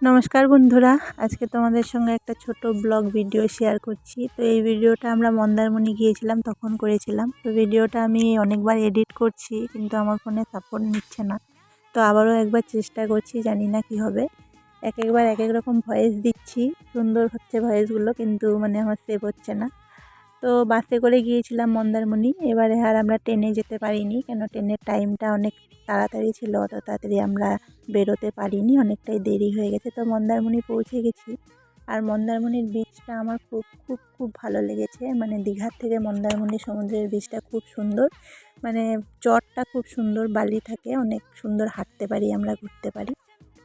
নমস্কার বন্ধুরা, আজকে তোমাদের সঙ্গে একটা ছোট ব্লগ ভিডিও শেয়ার করছি। তো এই ভিডিওটা আমরা মন্দারমণি গিয়েছিলাম তখন করেছিলাম। তো ভিডিওটা আমি অনেকবার এডিট করছি কিন্তু আমার ফোনে সাপোর্ট নিচ্ছে না। তো আবারও একবার চেষ্টা করছি, জানি না কি হবে। একবার এক এক রকম ভয়েস দিচ্ছি, সুন্দর হচ্ছে ভয়েসগুলো, কিন্তু আমার সেভ হচ্ছে না। তো বাসে করে গিয়েছিলাম মন্দারমণি। এবারে আর আমরা ট্রেনে যেতে পারিনি, কেন ট্রেনের টাইমটা অনেক তাড়াতাড়ি ছিল, অত তাড়াতাড়ি আমরা বেরোতে পারিনি, অনেকটাই দেরি হয়ে গেছে। তো মন্দারমণি পৌঁছে গেছি। আর মন্দারমণির বিচটা আমার খুব খুব খুব ভালো লেগেছে। দীঘার থেকে মন্দারমণি সমুদ্রের বিচটা খুব সুন্দর। চরটা খুব সুন্দর, বালি থাকে, অনেক সুন্দর, হাঁটতে পারি আমরা, ঘুরতে পারি।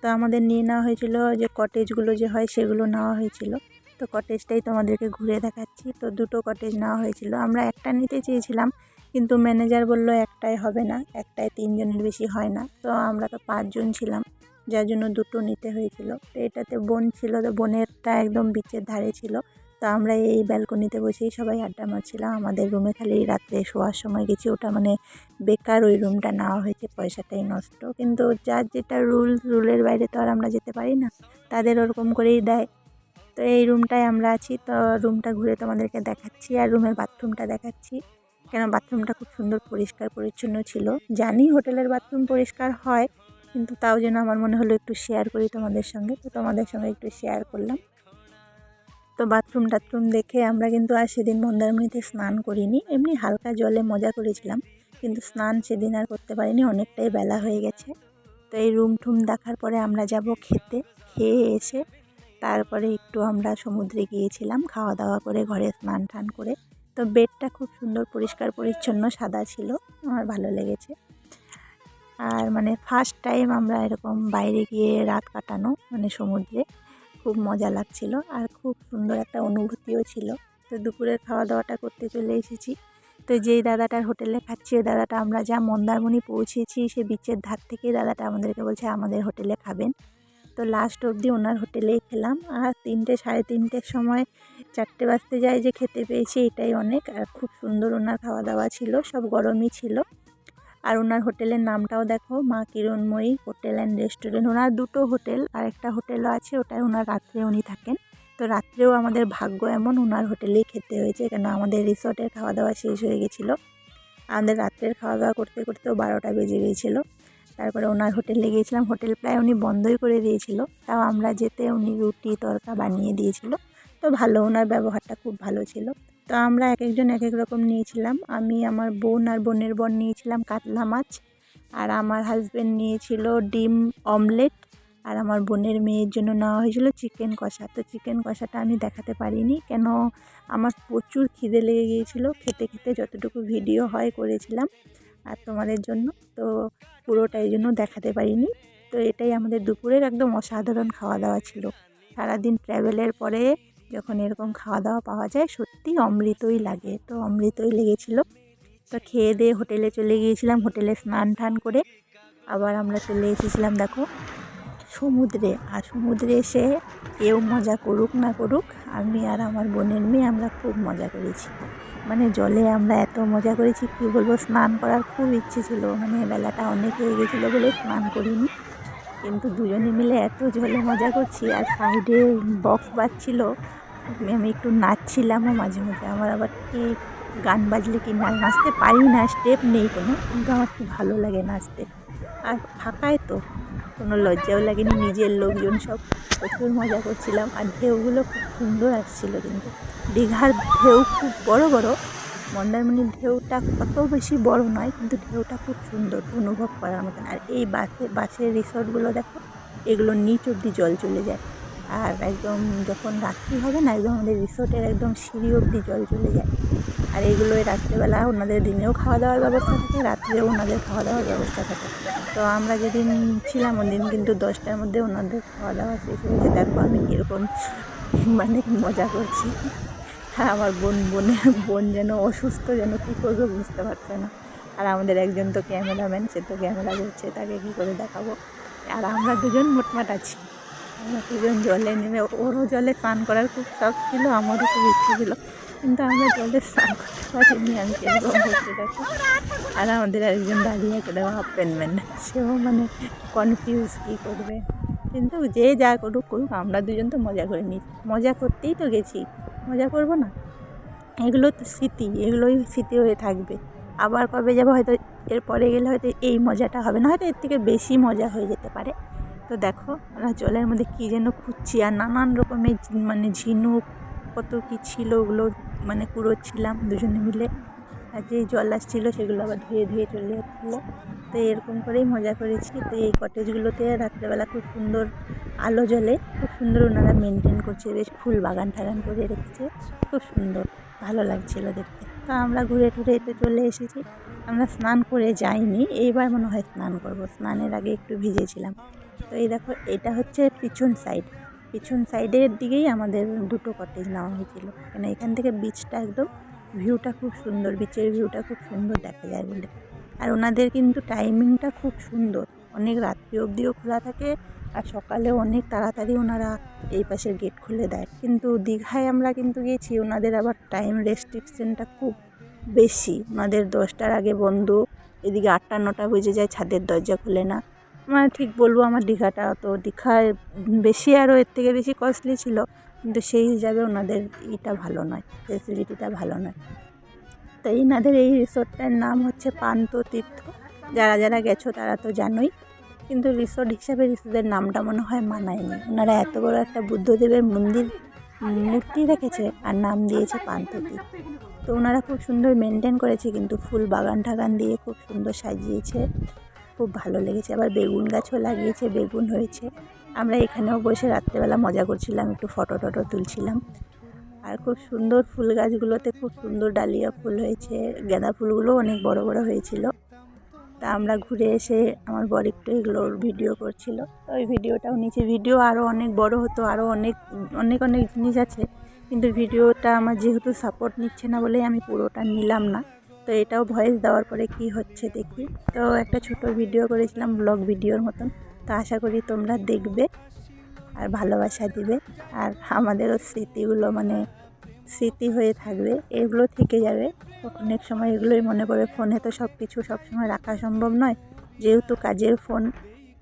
তো আমাদের নিয়ে নেওয়া হয়েছিল যে কটেজগুলো যে হয় সেগুলো নেওয়া হয়েছিল। তো কটেজটাই তোমাদেরকে ঘুরে দেখাচ্ছি। তো দুটো কটেজ নেওয়া হয়েছিল, আমরা একটা নিতে চেয়েছিলাম কিন্তু ম্যানেজার বলল একটাই হবে না, একটায় 3 জনের বেশি হয় না। তো আমরা তো 5 জন ছিলাম, যার জন্য দুটো নিতে হয়েছিল। তো এটাতে বোন ছিল, তো বোনেরটা একদম বিচের ধারে ছিল। তো আমরা এই ব্যালকনিতে বসেই সবাই আড্ডা মারছিলাম। আমাদের রুমে খালি রাত্রে শোয়ার সময় গেছি, ওটা বেকার ওই রুমটা নেওয়া হয়েছে, পয়সাটাই নষ্ট। কিন্তু যার যেটা রুলের বাইরে তো আর আমরা যেতে পারি না, তাদের ওরকম করেই দেয়। তো এই রুমটায় আমরা আছি। তো রুমটা ঘুরে তোমাদেরকে দেখাচ্ছি আর রুমের বাথরুমটা দেখাচ্ছি। কেন বাথরুমটা খুব সুন্দর পরিষ্কার পরিচ্ছন্ন ছিল। জানি হোটেলের বাথরুম পরিষ্কার হয়, কিন্তু তাও যেন আমার মনে হলো একটু শেয়ার করি তোমাদের সঙ্গে। তো তোমাদের সঙ্গে একটু শেয়ার করলাম। তো বাথরুম টাথরুম দেখে আমরা কিন্তু আর সেদিন মন্দারমণিতে স্নান করিনি, এমনি হালকা জলে মজা করেছিলাম, কিন্তু স্নান সেদিন আর করতে পারিনি, অনেকটাই বেলা হয়ে গেছে। তো এই রুম টুম দেখার পরে আমরা যাব খেতে। খেয়ে এসে তারপরে একটু আমরা সমুদ্রে গিয়েছিলাম, খাওয়া দাওয়া করে ঘরে স্নান টান করে। তো বেডটা খুব সুন্দর পরিষ্কার পরিচ্ছন্ন সাদা ছিল, আমার ভালো লেগেছে। আর ফার্স্ট টাইম আমরা এরকম বাইরে গিয়ে রাত কাটানো, সমুদ্রে, খুব মজা লাগছিল আর খুব সুন্দর একটা অনুভূতিও ছিল। তো দুপুরের খাওয়া দাওয়াটা করতে চলে এসেছি। তো যেই দাদাটার হোটেলে খাচ্ছি, ওই দাদাটা আমরা যা মন্দারমণি পৌঁছেছি সে বিচের ধার থেকে দাদাটা আমাদেরকে বলছে আমাদের হোটেলে খাবেন। তো লাস্ট অবধি ওনার হোটেলেই খেলাম। আর 3টে সাড়ে 3টের সময়, 4টে বাজতে যায় যে খেতে পেয়েছি, এটাই অনেক। আর খুব সুন্দর ওনার খাওয়া দাওয়া ছিল, সব গরমই ছিল। আর ওনার হোটেলের নামটাও দেখো, মা কিরণময়ী হোটেল অ্যান্ড রেস্টুরেন্ট। ওনার দুটো হোটেল, আর একটা হোটেলও আছে, ওটায় ওনার রাত্রে উনি থাকেন। তো রাত্রেও আমাদের ভাগ্য এমন, ওনার হোটেলেই খেতে হয়েছে, কেন আমাদের রিসর্টের খাওয়া দাওয়া শেষ হয়ে গেছিলো। আমাদের রাত্রের খাওয়া দাওয়া করতে করতেও 12টা বেজে গিয়েছিলো। তারপরে ওনার হোটেলে গিয়েছিলাম, হোটেল প্রায় উনি বন্ধই করে দিয়েছিল, তাও আমরা যেতে উনি রুটি তড়কা বানিয়ে দিয়েছিল। তো ভালো, ওনার ব্যবহারটা খুব ভালো ছিল। তো আমরা এক একজন এক এক রকম নিয়েছিলাম। আমি, আমার বোন আর বোনের বোন নিয়েছিলাম কাতলা মাছ, আর আমার হাজব্যান্ড নিয়েছিল ডিম অমলেট, আর আমার বোনের মেয়ের জন্য নেওয়া হয়েছিল চিকেন কষা। তো চিকেন কষাটা আমি দেখাতে পারিনি, কেন আমার প্রচুর খিদে লেগে গিয়েছিলো। খেতে খেতে যতটুকু ভিডিও হয় করেছিলাম আর তোমাদের জন্য, তো পুরোটাই জন্য দেখাতে পারিনি। তো এটাই আমাদের দুপুরের একদম অসাধারণ খাওয়া দাওয়া ছিল। সারাদিন ট্র্যাভেলের পরে যখন এরকম খাওয়া দাওয়া পাওয়া যায়, সত্যি অমৃতই লাগে। তো অমৃতই লেগেছিল। তো খেয়ে দিয়ে হোটেলে চলে গিয়েছিলাম, হোটেলে স্নান টান করে আবার আমরা চলে এসেছিলাম দেখো সমুদ্রে। আর সমুদ্রে এসে কেউ মজা করুক না করুক, আমি আর আমার বোনের মেয়ে আমরা খুব মজা করেছি। জলে আমরা এত মজা করেছি কী বলবো। স্নান করার খুব ইচ্ছে ছিল, বেলাটা অনেক হয়ে গেছিলো বলে স্নান করিনি, কিন্তু দুজনে মিলে এত জলে মজা করছি। আর সাইডে বক্স বাজছিল, আমি একটু নাচছিলামও মাঝে মাঝে। আমার আবার ঠিক গান বাজলে কি নাচতে পারি না, স্টেপ নেই কোনো, কিন্তু আমার খুব ভালো লাগে নাচতে। আর ফাঁকায় তো কোনো লজ্জাও লাগেনি, নিজের লোকজন সব প্রচুর মজা করছিলাম। আর ঢেউগুলো খুব সুন্দর আসছিলো, কিন্তু দীঘার ঢেউ খুব বড় বড়, মন্দারমণির ঢেউটা অত বেশি বড় নয়, কিন্তু ঢেউটা খুব সুন্দর অনুভব করার মতন। আর এই বাসের রিসর্টগুলো দেখো, এগুলো নিচ অবধি জল চলে যায়। আর একদম যখন রাত্রি হবে না, একদম আমাদের রিসর্টের একদম সিঁড়ি অবধি জল চলে যায়। আর এগুলোই রাত্রেবেলা, ওনাদের দিনেও খাওয়া দাওয়ার ব্যবস্থা থাকে, রাত্রেও ওনাদের খাওয়া দাওয়ার ব্যবস্থা থাকে। তো আমরা যেদিন ছিলাম ওদিন কিন্তু 10টার মধ্যে ওনাদের খাওয়া দাওয়া শেষ হয়েছে। দেখো আমি কীরকম মজা করছি। আর আমার বোন যেন অসুস্থ, যেন কী করবে বুঝতে পারছে না। আর আমাদের একজন তো ক্যামেরাম্যান, সে তো ক্যামেরা করছে, তাকে কী করে দেখাবো। আর আমরা দুজন মোটমাট আছি, আমরা দুজন জলে নেমে, ওরও জলে স্নান করার খুব শখ ছিল, আমারও খুব ইচ্ছে ছিল, কিন্তু আমরা জলে স্নান করতে পারিনি। আমি সেরকম করতে থাকি। আর আমাদের একজন দাঁড়িয়ে আছে দেখো, হাফ প্যান্ট ম্যান, সেও কনফিউজ কী করবে। কিন্তু যে যা করুক করুক, আমরা দুজন তো মজা করে নিই, মজা করতেই তো গেছি, মজা করব না? এগুলো তো স্মৃতি, এগুলোই স্মৃতি হয়ে থাকবে। আবার কবে যাবো হয়তো, এর পরে গেলে হয়তো এই মজাটা হবে না, হয়তো এর থেকে বেশি মজা হয়ে যেতে পারে। তো দেখো আমরা জলের মধ্যে কী যেন খুঁজছি, আর নানান রকমের মানে ঝিনুক কত কী ছিল, ওগুলো মানে কুড়োচ্ছিলাম দুজনে মিলে। আর যেই জল আসছিলো সেগুলো আবার ধুয়ে ধুয়ে চলে যাচ্ছিলো। তো এরকম করেই মজা করেছি। তো এই কটেজগুলোতে রাত্রেবেলা খুব সুন্দর আলো জ্বলে, খুব সুন্দর ওনারা মেনটেন করছে, বেশ ফুল বাগান টাগান করে রেখেছে, খুব সুন্দর, ভালো লাগছিলো দেখতে। তো আমরা ঘুরে টুরে তো চলে এসেছি। আমরা স্নান করে যাইনি, এইবার মনে হয় স্নান করবো, স্নানের আগে একটু ভিজেছিলাম। তো এই দেখো, এটা হচ্ছে পিছন সাইড, পিছন সাইডের দিকেই আমাদের দুটো কটেজ নেওয়া হয়েছিল, কেন এখান থেকে বিচটা একদম ভিউটা খুব সুন্দর, বিচের ভিউটা খুব সুন্দর দেখা যায় বলে। আর ওনাদের কিন্তু টাইমিংটা খুব সুন্দর, অনেক রাত্রি অবধিও খোলা থাকে, আর সকালেও অনেক তাড়াতাড়ি ওনারা এই পাশের গেট খুলে দেয়। কিন্তু দীঘায় আমরা কিন্তু গেছি, ওনাদের আবার টাইম রেস্ট্রিকশনটা খুব বেশি, ওনাদের 10টার আগে বন্ধ, এদিকে 8টা 9টা বেজে যায়, ছাদের দরজা খুলে না। মানে ঠিক বলবো, আমার দীঘাটা তো দীঘায় বেশি, আরও এর থেকে বেশি কস্টলি ছিল, কিন্তু সেই হিসাবে ওনাদের এটা ভালো নয়, ফেসিলিটিটা ভালো নয়। তো এনাদের এই রিসোর্টটার নাম হচ্ছে পান্ত তীর্থ। যারা যারা গেছো তারা তো জানোই, কিন্তু রিসোর্ট হিসাবে রিসোর্টের নামটা মনে হয় মানায়নি। ওনারা এত বড় একটা বুদ্ধদেবের মূর্তি রেখেছে আর নাম দিয়েছে পান্ত তীর্থ। তো ওনারা খুব সুন্দর মেনটেন করেছে, কিন্তু ফুল বাগান টাগান দিয়ে খুব সুন্দর সাজিয়েছে, খুব ভালো লেগেছে। আবার বেগুন গাছও লাগিয়েছে, বেগুন হয়েছে। আমরা এখানেও বসে রাত্রেবেলা মজা করছিলাম, একটু ফটো টটো তুলছিলাম। আর খুব সুন্দর ফুল গাছগুলোতে খুব সুন্দর ডালিয়া ফুল হয়েছে, গাঁদা ফুলগুলোও অনেক বড় বড় হয়েছিল। তা আমরা ঘুরে এসে আমার বর একটু এগুলোর ভিডিও করছিল, তো ওই ভিডিওটাও নিচে, ভিডিও আরও অনেক বড় হতো, আরও অনেক অনেক অনেক জিনিস আছে, কিন্তু ভিডিওটা আমার যেহেতু সাপোর্ট নিচ্ছে না বলেই আমি পুরোটা নিলাম না। তো এটাও ভয়েস দেওয়ার পরে কি হচ্ছে দেখি। তো একটা ছোট ভিডিও করেছিলাম, ব্লগ ভিডিওর মতন। তো আশা করি তোমরা দেখবে আর ভালোবাসা দিবে, আর আমাদেরও স্মৃতিগুলো মানে স্মৃতি হয়ে থাকবে, এগুলো থেকে যাবে। অনেক সময় এগুলোই মনে পড়ে, ফোনে তো সব কিছু সবসময় রাখা সম্ভব নয়, যেহেতু কাজের ফোন,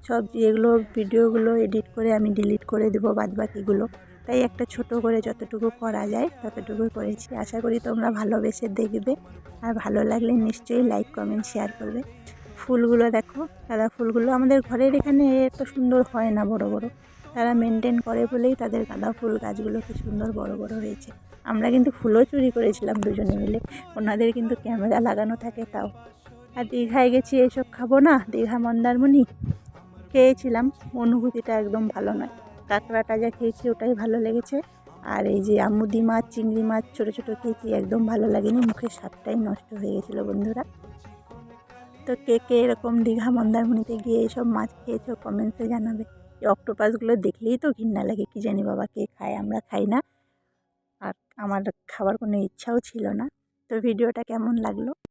সব যেগুলো ভিডিওগুলো এডিট করে আমি ডিলিট করে দেবো বাদবাকিগুলো, তাই একটা ছোট করে যতটুকু করা যায় ততটুকু করেছি। আশা করি তোমরা ভালোবেসে দেখবে, আর ভালো লাগলে নিশ্চয়ই লাইক কমেন্ট শেয়ার করবে। ফুলগুলো দেখো, গাঁদা ফুলগুলো আমাদের ঘরের এখানে এত সুন্দর হয় না বড় বড়, তারা মেনটেন করে বলেই তাদের গাঁদা ফুল গাছগুলো কি সুন্দর বড় বড় হয়েছে। আমরা কিন্তু ফুলও চুরি করেছিলাম দুজনে মিলে, ওনাদের কিন্তু ক্যামেরা লাগানো থাকে তাও। আর দীঘায় গেছি এইসব খাবো না, দীঘা মন্দারমণি খেয়েছিলাম, অনুভূতিটা একদম ভালো নয়। কাঁকড়াটা যা খেয়েছি ওটাই ভালো লেগেছে, আর এই যে আমুদি মাছ চিংড়ি মাছ ছোটো ছোটো খেয়েছি, একদম ভালো লাগেনি, মুখের স্বাদটাই নষ্ট হয়ে গেছিলো বন্ধুরা। তো কে কে এরকম দীঘা মন্দারমণিতে গিয়ে এইসব মাছ খেয়েছো কমেন্টসে জানাবে। এই অক্টোপাসগুলো দেখলেই তো ঘৃণা লাগে, কী জানি বাবা কে খায়, আমরা খাই না, আর আমার খাবার কোনো ইচ্ছাও ছিল না। তো ভিডিওটা কেমন লাগলো